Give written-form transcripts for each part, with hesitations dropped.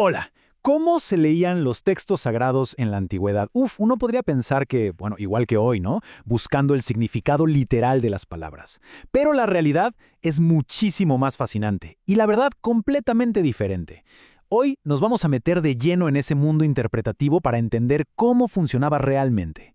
Hola, ¿cómo se leían los textos sagrados en la antigüedad? Uno podría pensar que, bueno, igual que hoy, ¿no? Buscando el significado literal de las palabras. Pero la realidad es muchísimo más fascinante y la verdad completamente diferente. Hoy nos vamos a meter de lleno en ese mundo interpretativo para entender cómo funcionaba realmente.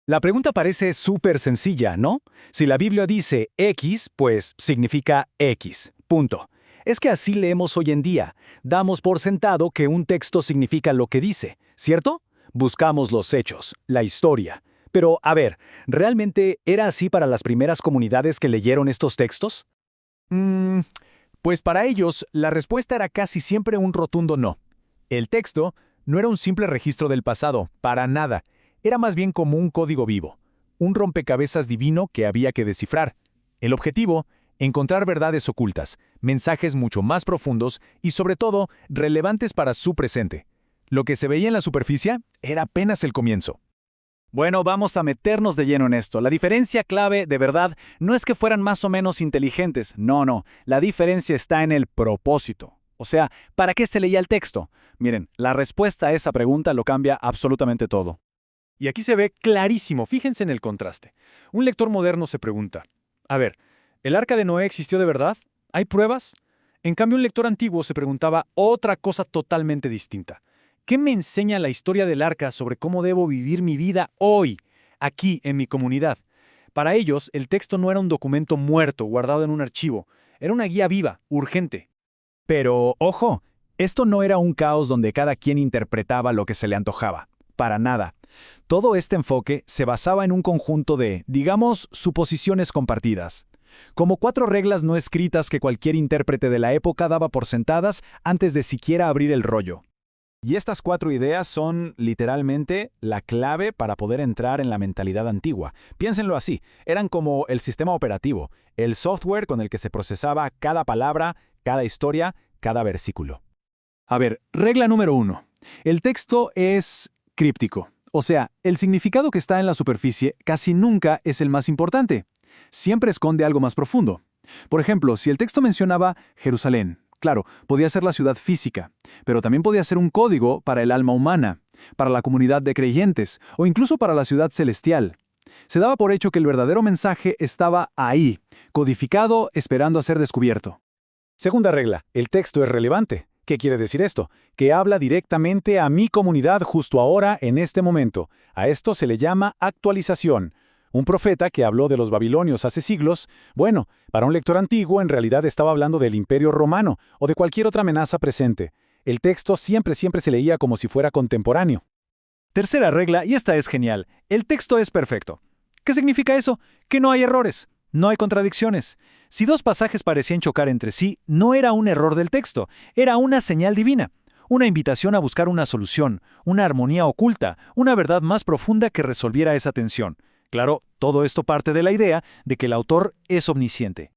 La pregunta parece súper sencilla, ¿no? Si la Biblia dice X, pues significa X. Punto. Es que así leemos hoy en día. Damos por sentado que un texto significa lo que dice, ¿cierto? Buscamos los hechos, la historia. Pero, a ver, ¿realmente era así para las primeras comunidades que leyeron estos textos? Mm, pues para ellos, la respuesta era casi siempre un rotundo no. El texto no era un simple registro del pasado, para nada. Era más bien como un código vivo, un rompecabezas divino que había que descifrar. El objetivo, encontrar verdades ocultas, mensajes mucho más profundos y sobre todo relevantes para su presente. Lo que se veía en la superficie era apenas el comienzo. Bueno, vamos a meternos de lleno en esto. La diferencia clave, de verdad, no es que fueran más o menos inteligentes. No. La diferencia está en el propósito. O sea, ¿para qué se leía el texto? Miren, la respuesta a esa pregunta lo cambia absolutamente todo. Y aquí se ve clarísimo, fíjense en el contraste. Un lector moderno se pregunta, a ver, ¿el arca de Noé existió de verdad? ¿Hay pruebas? En cambio, un lector antiguo se preguntaba otra cosa totalmente distinta. ¿Qué me enseña la historia del arca sobre cómo debo vivir mi vida hoy, aquí, en mi comunidad? Para ellos, el texto no era un documento muerto guardado en un archivo, era una guía viva, urgente. Pero, ojo, esto no era un caos donde cada quien interpretaba lo que se le antojaba. Para nada. Todo este enfoque se basaba en un conjunto de, digamos, suposiciones compartidas. Como 4 reglas no escritas que cualquier intérprete de la época daba por sentadas antes de siquiera abrir el rollo. Y estas 4 ideas son, literalmente, la clave para poder entrar en la mentalidad antigua. Piénsenlo así, eran como el sistema operativo, el software con el que se procesaba cada palabra, cada historia, cada versículo. A ver, regla número 1. El texto es críptico. O sea, el significado que está en la superficie casi nunca es el más importante. Siempre esconde algo más profundo. Por ejemplo, si el texto mencionaba Jerusalén, claro, podía ser la ciudad física, pero también podía ser un código para el alma humana, para la comunidad de creyentes o incluso para la ciudad celestial. Se daba por hecho que el verdadero mensaje estaba ahí, codificado, esperando a ser descubierto. Segunda regla, el texto es relevante. ¿Qué quiere decir esto? Que habla directamente a mi comunidad justo ahora, en este momento. A esto se le llama actualización. Un profeta que habló de los babilonios hace siglos, bueno, para un lector antiguo en realidad estaba hablando del Imperio Romano o de cualquier otra amenaza presente. El texto siempre se leía como si fuera contemporáneo. Tercera regla, y esta es genial, el texto es perfecto. ¿Qué significa eso? Que no hay errores. No hay contradicciones. Si 2 pasajes parecían chocar entre sí, no era un error del texto, era una señal divina, una invitación a buscar una solución, una armonía oculta, una verdad más profunda que resolviera esa tensión. Claro, todo esto parte de la idea de que el autor es omnisciente.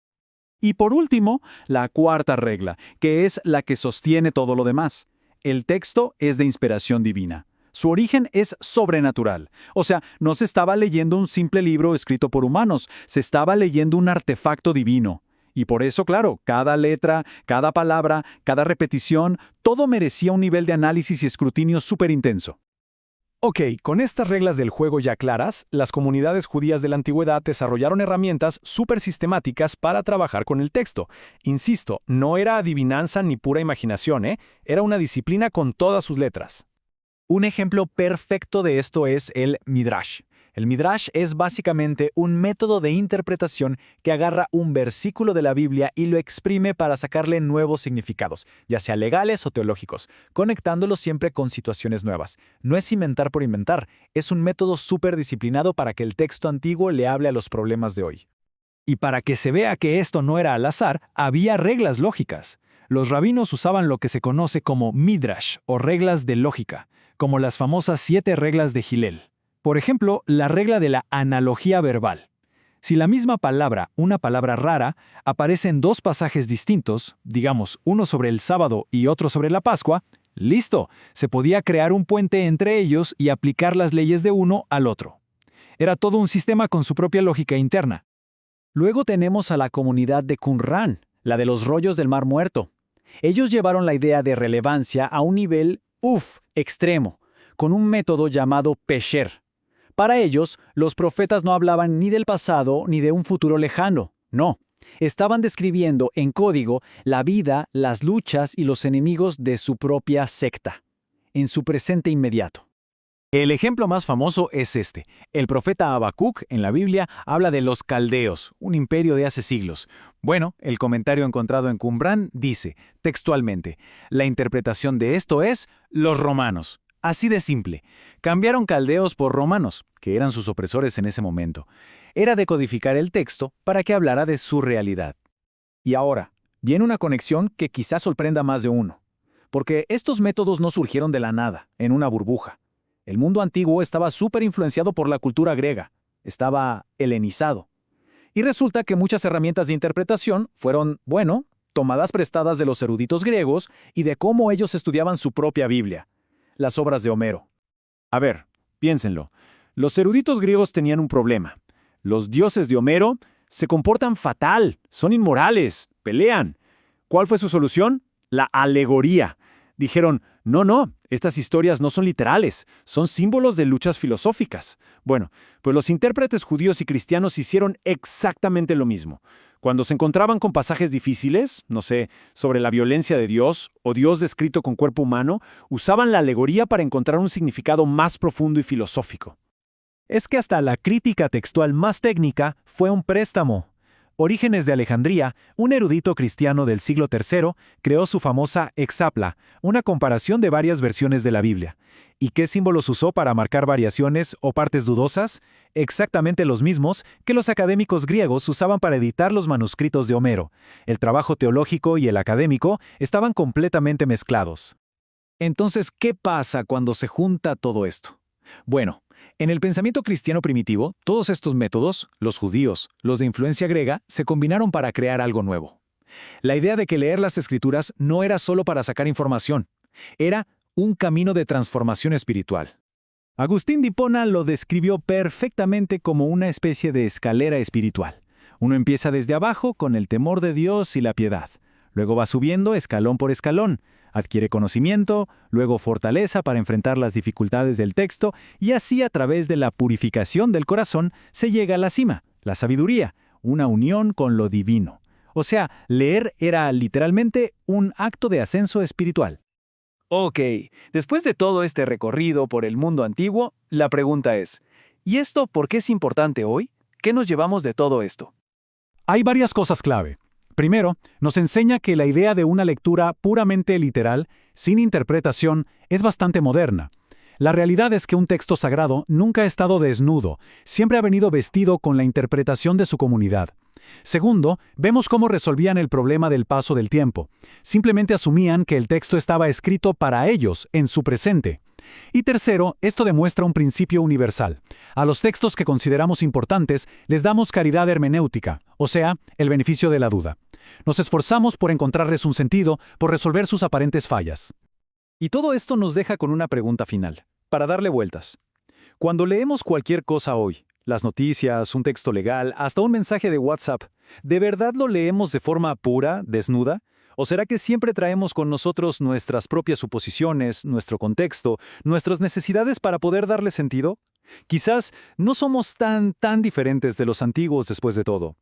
Y por último, la cuarta regla, que es la que sostiene todo lo demás. El texto es de inspiración divina. Su origen es sobrenatural. O sea, no se estaba leyendo un simple libro escrito por humanos, se estaba leyendo un artefacto divino. Y por eso, claro, cada letra, cada palabra, cada repetición, todo merecía un nivel de análisis y escrutinio súper intenso. Ok, con estas reglas del juego ya claras, las comunidades judías de la antigüedad desarrollaron herramientas súper sistemáticas para trabajar con el texto. Insisto, no era adivinanza ni pura imaginación, Era una disciplina con todas sus letras. Un ejemplo perfecto de esto es el Midrash. El Midrash es básicamente un método de interpretación que agarra un versículo de la Biblia y lo exprime para sacarle nuevos significados, ya sea legales o teológicos, conectándolos siempre con situaciones nuevas. No es inventar por inventar, es un método súper disciplinado para que el texto antiguo le hable a los problemas de hoy. Y para que se vea que esto no era al azar, había reglas lógicas. Los rabinos usaban lo que se conoce como Midrash o reglas de lógica, como las famosas 7 reglas de Hillel. Por ejemplo, la regla de la analogía verbal. Si la misma palabra, una palabra rara, aparece en 2 pasajes distintos, digamos, uno sobre el sábado y otro sobre la Pascua, ¡listo! Se podía crear un puente entre ellos y aplicar las leyes de uno al otro. Era todo un sistema con su propia lógica interna. Luego tenemos a la comunidad de Qumrán, la de los rollos del Mar Muerto. Ellos llevaron la idea de relevancia a un nivel, extremo, con un método llamado Pesher. Para ellos, los profetas no hablaban ni del pasado ni de un futuro lejano, no. Estaban describiendo en código la vida, las luchas y los enemigos de su propia secta, en su presente inmediato. El ejemplo más famoso es este. El profeta Habacuc en la Biblia habla de los caldeos, un imperio de hace siglos. Bueno, el comentario encontrado en Qumran dice, textualmente, la interpretación de esto es los romanos. Así de simple. Cambiaron caldeos por romanos, que eran sus opresores en ese momento. Era decodificar el texto para que hablara de su realidad. Y ahora, viene una conexión que quizás sorprenda a más de uno. Porque estos métodos no surgieron de la nada, en una burbuja. El mundo antiguo estaba súper influenciado por la cultura griega. Estaba helenizado. Y resulta que muchas herramientas de interpretación fueron, tomadas prestadas de los eruditos griegos y de cómo ellos estudiaban su propia Biblia, las obras de Homero. A ver, piénsenlo. Los eruditos griegos tenían un problema. Los dioses de Homero se comportan fatal, son inmorales, pelean. ¿Cuál fue su solución? La alegoría. Dijeron, no, estas historias no son literales, son símbolos de luchas filosóficas. Bueno, pues los intérpretes judíos y cristianos hicieron exactamente lo mismo. Cuando se encontraban con pasajes difíciles, sobre la violencia de Dios o Dios descrito con cuerpo humano, usaban la alegoría para encontrar un significado más profundo y filosófico. Es que hasta la crítica textual más técnica fue un préstamo. Orígenes de Alejandría, un erudito cristiano del siglo III, creó su famosa Hexapla, una comparación de varias versiones de la Biblia. ¿Y qué símbolos usó para marcar variaciones o partes dudosas? Exactamente los mismos que los académicos griegos usaban para editar los manuscritos de Homero. El trabajo teológico y el académico estaban completamente mezclados. Entonces, ¿qué pasa cuando se junta todo esto? Bueno, en el pensamiento cristiano primitivo, todos estos métodos, los judíos, los de influencia griega, se combinaron para crear algo nuevo. La idea de que leer las Escrituras no era solo para sacar información, era un camino de transformación espiritual. Agustín de Hipona lo describió perfectamente como una especie de escalera espiritual. Uno empieza desde abajo con el temor de Dios y la piedad. Luego va subiendo escalón por escalón. Adquiere conocimiento, luego fortaleza para enfrentar las dificultades del texto y así a través de la purificación del corazón se llega a la cima, la sabiduría, una unión con lo divino. O sea, leer era literalmente un acto de ascenso espiritual. Ok, después de todo este recorrido por el mundo antiguo, la pregunta es, ¿y esto por qué es importante hoy? ¿Qué nos llevamos de todo esto? Hay varias cosas clave. Primero, nos enseña que la idea de una lectura puramente literal, sin interpretación, es bastante moderna. La realidad es que un texto sagrado nunca ha estado desnudo, siempre ha venido vestido con la interpretación de su comunidad. Segundo, vemos cómo resolvían el problema del paso del tiempo. Simplemente asumían que el texto estaba escrito para ellos, en su presente. Y tercero, esto demuestra un principio universal. A los textos que consideramos importantes les damos caridad hermenéutica, o sea, el beneficio de la duda. Nos esforzamos por encontrarles un sentido, por resolver sus aparentes fallas. Y todo esto nos deja con una pregunta final, para darle vueltas. Cuando leemos cualquier cosa hoy, las noticias, un texto legal, hasta un mensaje de WhatsApp, ¿de verdad lo leemos de forma pura, desnuda? ¿O será que siempre traemos con nosotros nuestras propias suposiciones, nuestro contexto, nuestras necesidades para poder darle sentido? Quizás no somos tan diferentes de los antiguos después de todo.